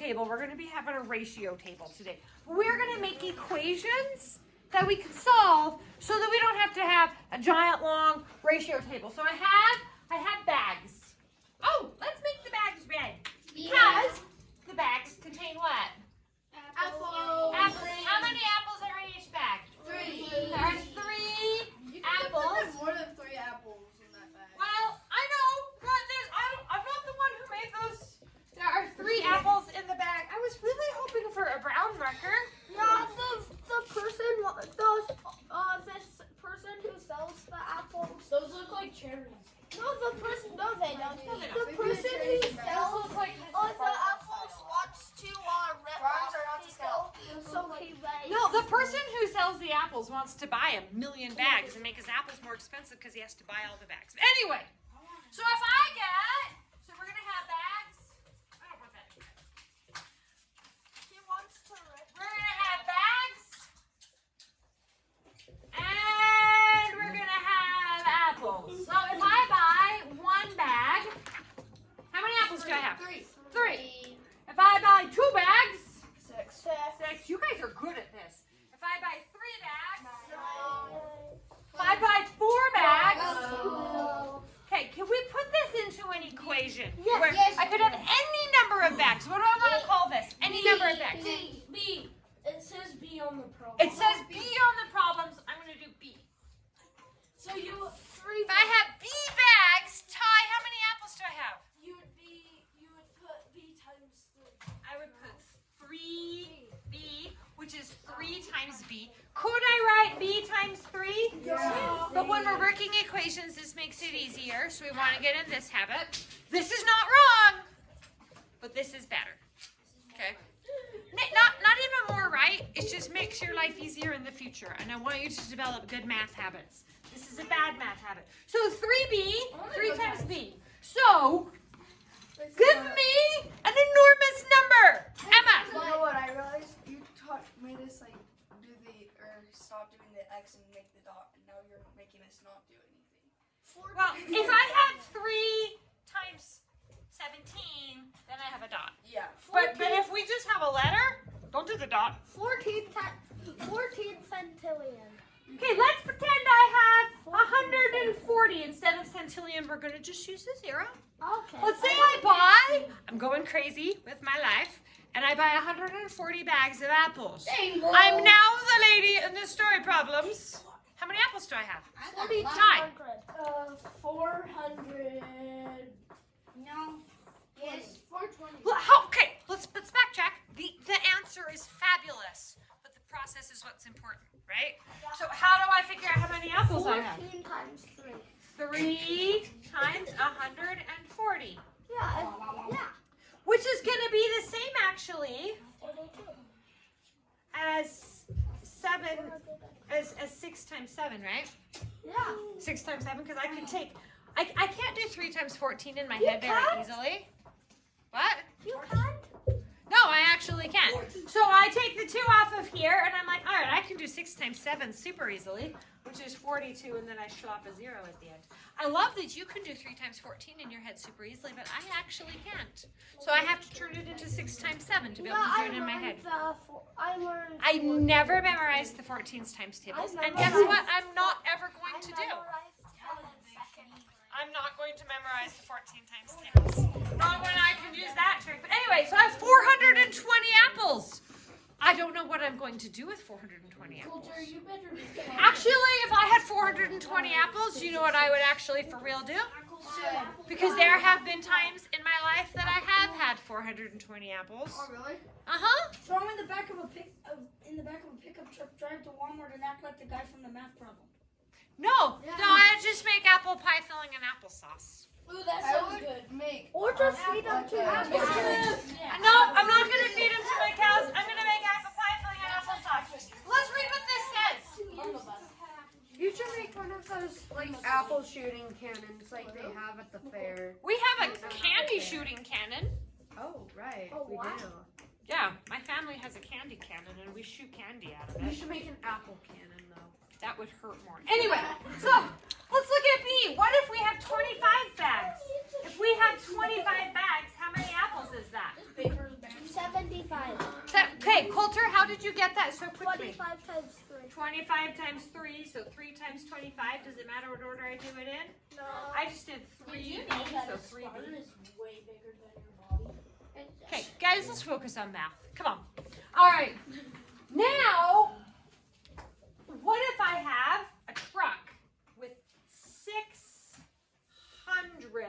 table. We're going to be having a ratio table today. We're going to make equations that we can solve so that we don't have to have a giant long ratio table. So I have bags. Oh, let's make the bags red. Because the bags contain what? Apples. Apples. How many apples are in each bag? 3. There are 3 apples. More than 3 apples in that bag. Well, I know, but I'm not the one who made those. There are 3 apples in the bag. I was really hoping for a brown marker. Yeah, the person, this person who sells the apples. Those look like cherries. No, the person. No, they don't. No, they The don't. person who Those sells look like the apples wants to rip Browns off are not to people, so he buys. No, the person who sells the apples wants to buy 1,000,000 bags and make his apples more expensive because he has to buy all the bags. Anyway, so if I get, so we're gonna have bags. I don't want that. He wants to rip. We're gonna have bags, and we're gonna have apples. So if I buy 1 bag, how many apples do I have? 3. 3. If I buy 2 bags, 6. 6. You guys are good at this. If I buy 3 bags, No. if I buy 4 bags, No. okay, can we put this into an equation? Yes. Where Yes. I could have any number of bags. What do I want to call this? Any number of bags. B. It says B on the problem. It says B on the problems. I'm going to do B. So you If I have B bags, Ty, how many apples do I have? you would put B times 3. I would put 3B, which is 3 times B. Could I write B times 3? Yeah. But when we're working equations, this makes it easier, so we want to get in this habit. This is not wrong, but this is better. Okay? Not even more right, it just makes your life easier in the future, and I want you to develop good math habits. This is a bad math habit. So 3B, 3 times B. So, give me an enormous number. Emma. You know what I realized? You taught made us like stop doing the X and make the dot, and now you're making us not do anything. Well, if I had 3 times 17, then I have a dot. Yeah. But if we just have a letter, don't do the dot. 14 centillion. Okay, let's pretend I have 140 instead of centillion. We're gonna just use the 0. Okay. Let's say I buy, I'm going crazy with my life, and I buy 140 bags of apples. I'm now the lady in the story problems. How many apples do I have? 4,200. 400. No. Yes. 420. Well, okay, let's backtrack. The answer is fabulous, but the process is what's important, right? So how do I figure out how many apples I have? 14 times 3. 3 times 140, Yeah. Yeah. which is going to be the same actually 82. as 6 times 7, right? Yeah. 6 times 7, because I can take, I can't do 3 times 14 in my You head very can't? easily. What? You can't. No, I actually can. So I take the 2 off of here, and I'm like, all right, I can do 6 times 7 super easily, which is 42, and then I slop a 0 at the end. I love that you can do 3 times 14 in your head super easily, but I actually can't. So I have to turn it into 6 times 7 to be able to do it in my head. I never memorized the 14s times tables, and guess what? I'm not ever going to do. I'm not going to memorize the 14 times tables. Not when I can use that trick. But anyway, so I have 420 apples. I don't know what I'm going to do with 420 apples. Coulter, you better be Actually, if I had 420 apples, you know what I would actually for real do? Because there have been times in my life that I have had 420 apples. Oh really? Uh-huh. Throw him in the back of a pickup truck, drive to Walmart, and act like the guy from the math problem. No, I just make apple pie filling and applesauce. Ooh, that I sounds would good. make. Or just feed them to Okay. animals. No, I'm not going to feed them to my cows. I'm going to make apple pie filling and applesauce. Let's read what this says. You should make one of those like apple shooting cannons like they have at the fair. We have a candy shooting cannon. Oh right, Oh, we wow. do. Yeah, my family has a candy cannon and we shoot candy out of You it. should make an apple cannon though. That would hurt more. Anyway, so let's look at B. What if we have 25 bags? If we have 25 bags, how many apples is that? 270. did you get that so quickly? 25 times 3. 25 times 3, so 3 times 25. Does it matter what order I do it in? No. I just did 3B, so 3B. is way bigger than your body? Okay, guys, let's focus on math. Come on. All right. Now, what if I have a truck with 600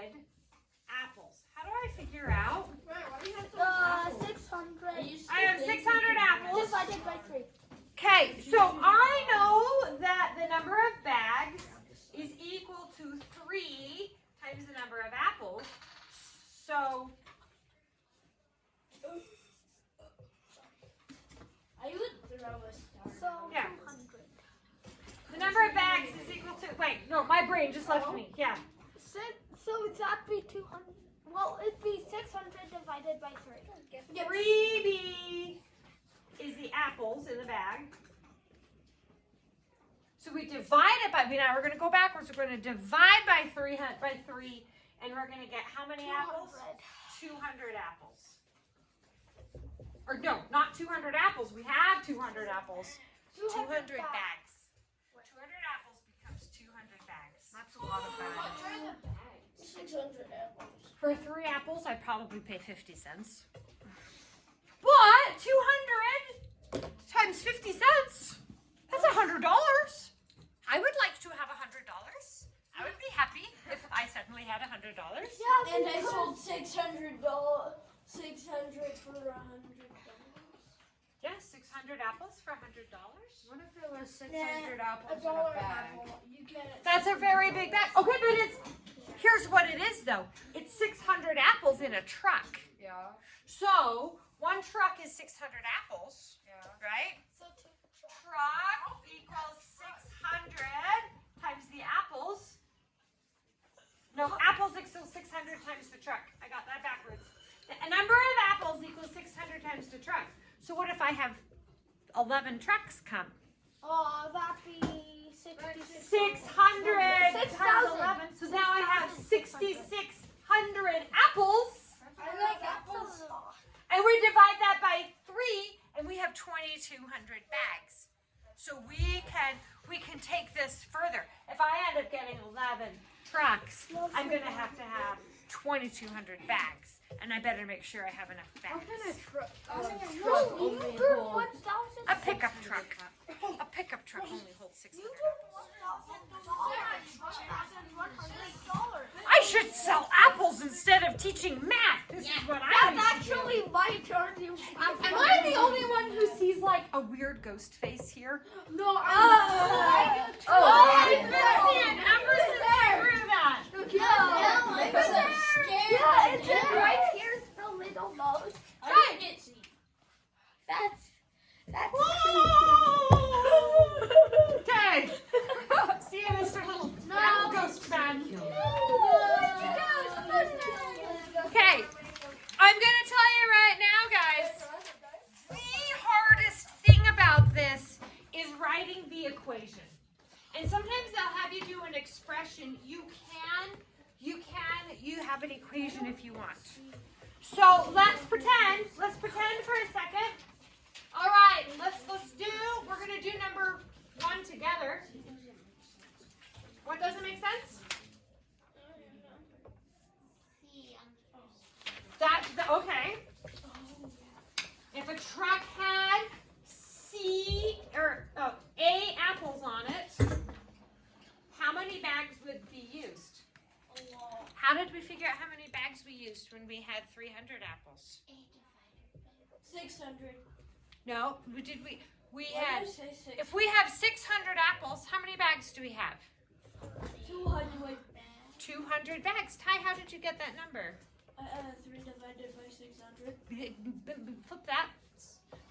apples? How do I figure out? 600 I have 600 apples. divided by 3. Okay, so I know that the number of bags is equal to 3 times the number of apples. So I would throw a star. So Yeah. 200. the number of bags is equal to, wait, no, my brain just left me. Yeah. So that'd be 200. Well, it'd be 600 divided by 3. 3B is the apples in the bag. So we divide it by, now we're going to go backwards. We're going to divide by 3, and we're going to get how many apples? 200 apples. Or no, not 200 apples. We have 200 apples. 200 bags. 200 apples becomes 200 bags. That's a lot of bags. 600 apples. For 3 apples, I'd probably pay 50 cents. But 200 times 50 cents, that's $100. I would like to have $100. I would be happy if I suddenly had $100. Yeah, And I sold $600 for $100. Yeah, 600 apples for $100. What if it was 600 apples in $1 a an bag? apple. You get it. That's a very big bag. Okay, but here's what it is though. It's 600 apples in a truck. Yeah. So, one truck is 600 apples, Yeah. right? Truck equals 600 times the apples. No, apples equals 600 times the truck. I got that backwards. A number of apples equals 600 times the truck. So what if I have 11 trucks come? that'd be 66. 600 times 6,000. 11. So now I have 6,600 apples. I like apples. And we divide that by 3, and we have 2,200 bags. So we can take this further. If I end up getting 11 trucks, I'm gonna have 2,200 bags, and I better make sure I have enough bags. A pickup truck. A pickup truck only holds 600. I should sell apples instead of teaching math. This is what I That's need to do. actually my turn. Am I the only one who sees like a weird ghost face here? No, I missed it. Emerson through that. Yeah, it's just right here's the little nose. I didn't see. That's Okay. See you, Mr. Little Ghost Man. Okay. I'm gonna tell you right now, guys. The hardest thing about this is writing the equation. And sometimes they'll have you do an expression. You have an equation if you want. So let's pretend for a second. All right, we're gonna do number 1 together. What doesn't make sense? Okay. If a truck had A apples on it, how many bags would be used? How did we figure out how many bags we used when we had 300 apples? 600. No, we Why had, did I say 600? if we have 600 apples, how many bags do we have? 200. 200 bags. Ty, how did you get that number? 3 divided by 600. Flip that.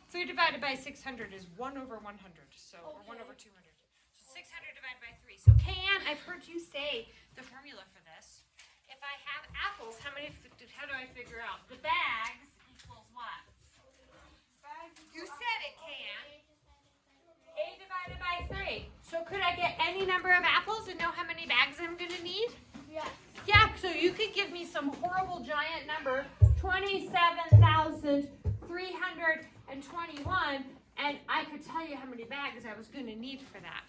3 divided by 600 is 1 over 100, so, or 1 over 200. So 600 divided by 3. So, Kayan, I've heard you say the formula for this. If I have apples, how do I figure out? The bags equals what? You said it, Kayan. A divided by 3. So could I get any number of apples and know how many bags I'm going to need? Yes. Yeah, so you could give me some horrible giant number, 27,321, And I could tell you how many bags I was going to need for that.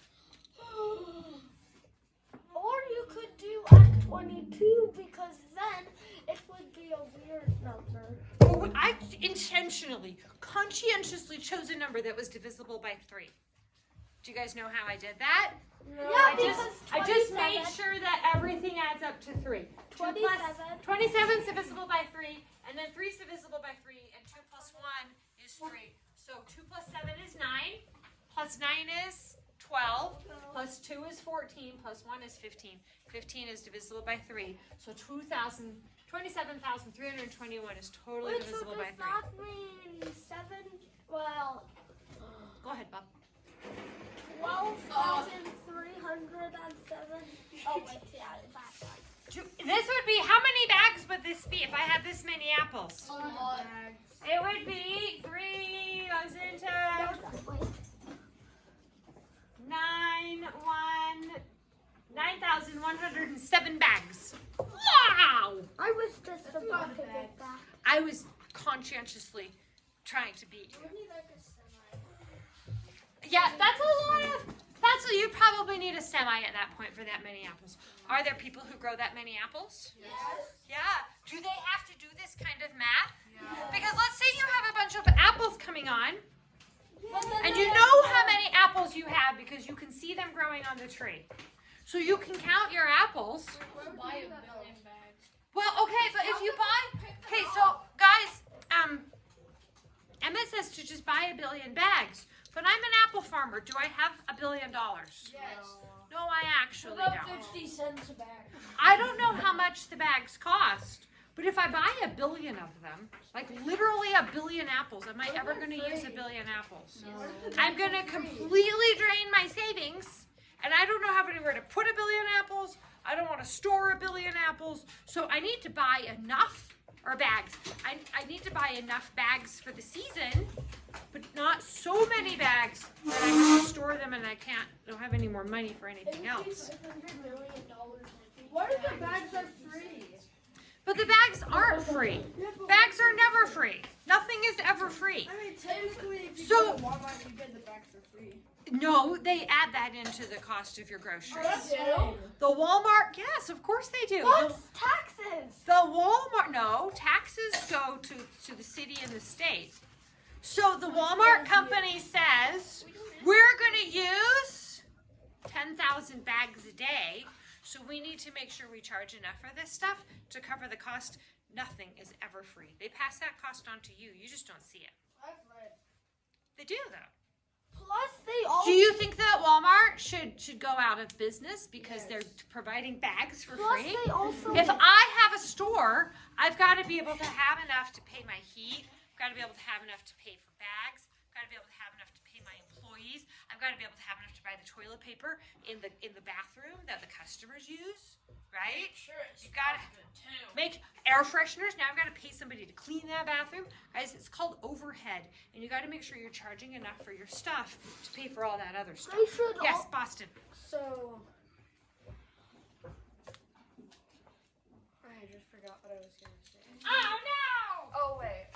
Or you could do at 22 because then it would be a weird number. Well, I intentionally, conscientiously chose a number that was divisible by 3. Do you guys know how I did that? Yeah, I because just made sure that everything adds up to 3. 27. 27 is divisible by 3, and then 3 is divisible by 3, and 2 plus 1 is 3. So 2 plus 7 is 9, plus 9 is 12, plus 2 is 14, plus 1 is 15. 15 is divisible by 3. So 27,321 is totally Which divisible does by 3. not mean 7, well, Go ahead, Bob. 12,307. Oh, wait, yeah, that's right. This would be, how many bags would this be if I had this many apples? It would be 3 goes into 9,107 bags. Wow! I was just about to get that. I was conscientiously trying to beat you. Yeah, that's a lot of, you probably need a semi at that point for that many apples. Are there people who grow that many apples? Yes. Yeah. Do they have to do this kind of math? Because let's say you have a bunch of apples coming on, and you know how many apples you have because you can see them growing on the tree. So you can count your apples. Buy a million bags. Well, okay, but if you buy, okay, so guys, Emmett says to just buy 1 billion bags, but I'm an apple farmer. Do I have $1 billion? Yes. No, I actually About don't. 50 cents a bag. I don't know how much the bags cost, but if I buy 1 billion of them, like literally 1 billion apples, am I ever going to use 1 billion apples? I'm going to completely drain my savings, and I don't know how anywhere to put 1 billion apples. I don't want to store 1 billion apples, so I need to buy enough, or bags. I need to buy enough bags for the season, but not so many bags that I have to store them and I don't have any more money for anything else. $500 million. What if the bags are free? But the bags aren't free. Bags are never free. Nothing is ever free. I mean, technically, if you So- go to Walmart, you get the bags for free. No, they add that into the cost of your groceries. Oh, The Walmart, yes, of course they do. What's taxes? The Walmart, no, taxes go to the city and the state. So the Walmart company says, we're going to use 10,000 bags a day, so we need to make sure we charge enough for this stuff to cover the cost. Nothing is ever free. They pass that cost on to you. You just don't see it. I've read. They do, though. Plus, they all. Do you think that Walmart should go out of business because they're providing bags for Plus, free? they also. If I have a store, I've got to be able to have enough to pay my heat. I've got to be able to have enough to pay for bags. I've got to be able to have enough to pay my employees. I've got to be able to have enough to buy the toilet paper in the bathroom that the customers use, right? Sure, it's You gotta too. make air fresheners. Now I've got to pay somebody to clean that bathroom. Guys, it's called overhead. And you got to make sure you're charging enough for your stuff to pay for all that other stuff. They should Yes, all. Boston. So. I just forgot what I was going to say. Oh, no! Oh, wait.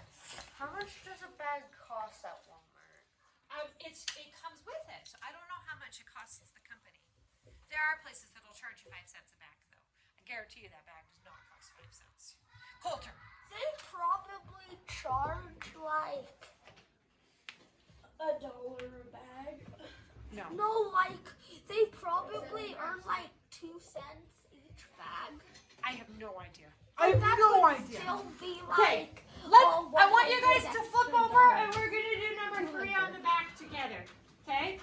How much does a bag cost at Walmart? It comes with it. So I don't know how much it costs the company. There are places that'll charge you 5 cents a bag, though. I guarantee you that bag does not cost 5 cents. Coulter. They probably charge like. $1 a bag. No. No, like. They probably earn like 2 cents each bag. I have no idea. And that would still be Okay, like. I want you guys to flip over and we're going to do number 3 on the back together. Okay?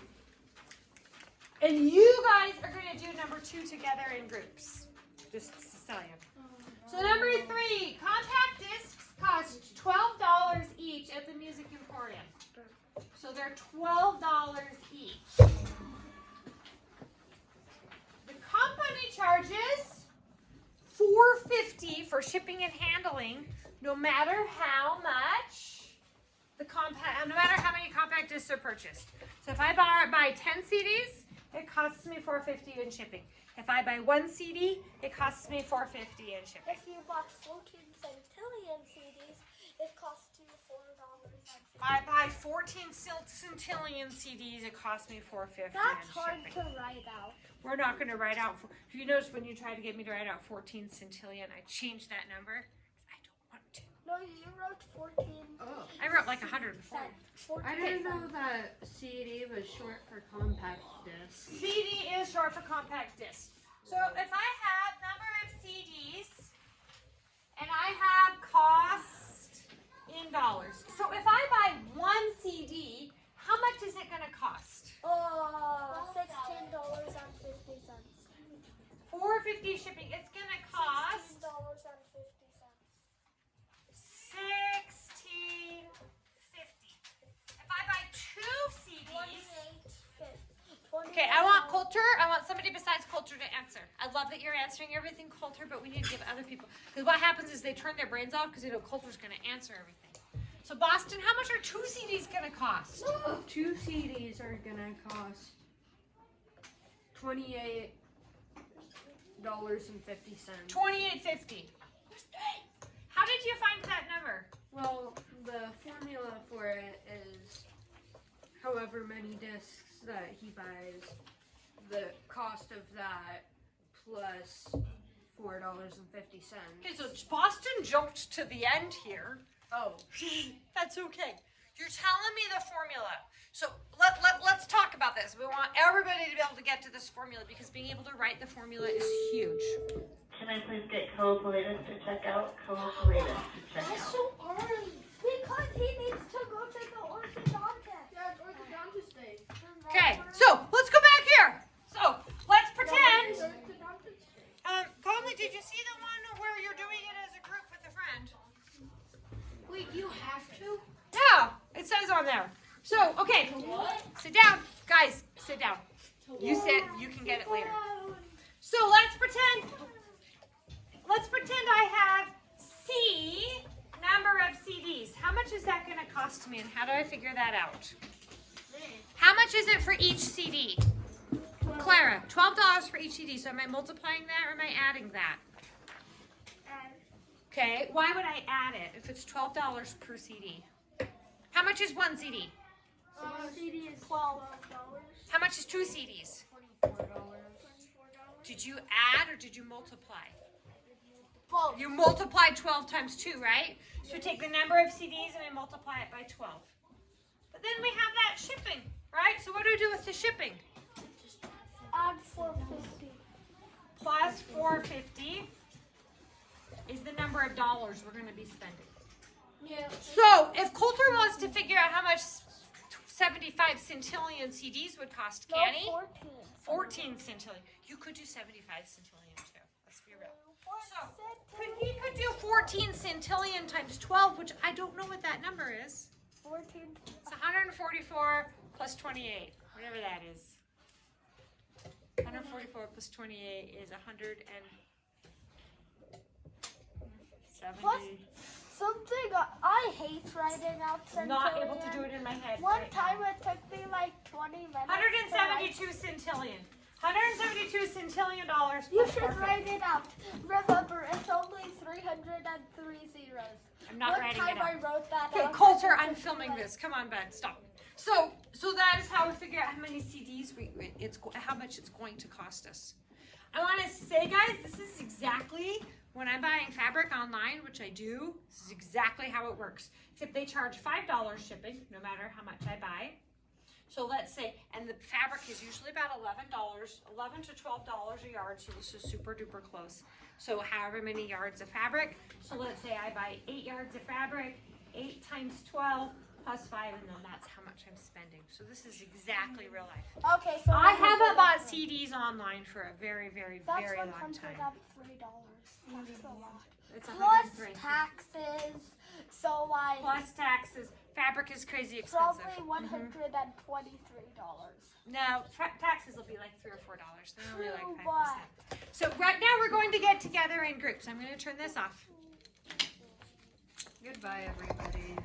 And you guys are going to do number 2 together in groups. Just to tell you. So number 3, compact discs cost $12 each at the Music Emporium. So they're $12 each. The company charges $4.50 for shipping and handling, no matter how much no matter how many compact discs are purchased. So if I buy 10 CDs, it costs me $4.50 in shipping. If I buy 1 CD, it costs me $4.50 in shipping. If you bought 14 centillion CDs, it costs you $4.50. I buy 14 centillion CDs. It costs me $4.50. That's on hard shipping. to write out. We're not going to write out. If you notice when you try to get me to write out 14 centillion, I changed that number. I don't want to. No, you wrote 14 Oh. I wrote like 140. cents. 14 I didn't know cents. that CD was short for compact disc. CD is short for compact disc. So if I have number of CDs and I have cost in dollars. So if I buy one CD, how much is it going to cost? $16.50. $4.50 shipping. It's going to cost $16.50. $16.50. If I buy two CDs. Okay, I want Coulter. I want somebody besides Coulter to answer. I love that you're answering everything, Coulter, but we need to give other people. Because what happens is they turn their brains off because they know Coulter's going to answer everything. So Boston, how much are two CDs going to cost? 2 CDs are gonna cost $28.50. $28.50. How did you find that number? Well, the formula for it is however many discs that he buys, the cost of that plus $4.50. Okay, so Boston jumped to the end here. Oh, That's okay. You're telling me the formula. So let's talk about this. We want everybody to be able to get to this formula because being able to write the formula is huge. Can I please get Colopoletus to check out? Colopoletus to check That's out. so early. Because he needs to go to the orthodontist. Yeah, it's orthodontist day. Okay, so let's go back here. So let's pretend. Orthodontist day. Conley, did you see the one where you're doing it as a group with a friend? Wait, you have to? Yeah, it says on there. So, okay, sit down. Guys, sit down. You sit, you can get it later. So let's pretend I have C number of CDs. How much is that going to cost me and how do I figure that out? How much is it for each CD? Clara, $12 for each CD. So am I multiplying that or am I adding that? Okay, why would I add it if it's $12 per CD? How much is one CD? CD is $12. How much is two CDs? Did you add or did you multiply? Both. You multiply 12 times 2, right? So we take the number of CDs and I multiply it by 12. But then we have that shipping, right? So what do we do with the shipping? Add 450. Plus 450 is the number of dollars we're going to be spending. Yeah. So if Coulter wants to figure out how much 75 centillion CDs would cost, can he? 14 centillion. You could do 75 centillion too. Let's be real. So he could do 14 centillion times 12, which I don't know what that number is. 14. It's 144 plus 28, whatever that is. 144 plus 28 is 170. Plus, something I hate writing out centillion. Not able to do it in my head. One right time now. it took me like 20 minutes. 172 centillion. 172 centillion dollars. You should write it out. Remember, it's only 303 zeros. I'm not One writing time it out. I wrote that Okay, out. Coulter, I'm filming this. Come on, bud, stop. So that is how we figure out how many CDs how much it's going to cost us. I want to say, guys, this is exactly when I'm buying fabric online, which I do. This is exactly how it works. Except they charge $5 shipping, no matter how much I buy. So let's say, and the fabric is usually about $11 to $12 a yard. So this is super duper close. So however many yards of fabric. So let's say I buy 8 yards of fabric, 8 times 12 plus 5, and then that's how much I'm spending. So this is exactly real life. Okay, so I haven't bought CDs online for a very, very, That's very long time. $103. That's a lot. It's Plus 103. taxes. So like Plus taxes. Fabric is crazy expensive. probably $123. No, taxes will be like $3 or $4. They're only like True, 5%. So right now we're going to get together in groups. I'm going to turn this off. goodbye, everybody.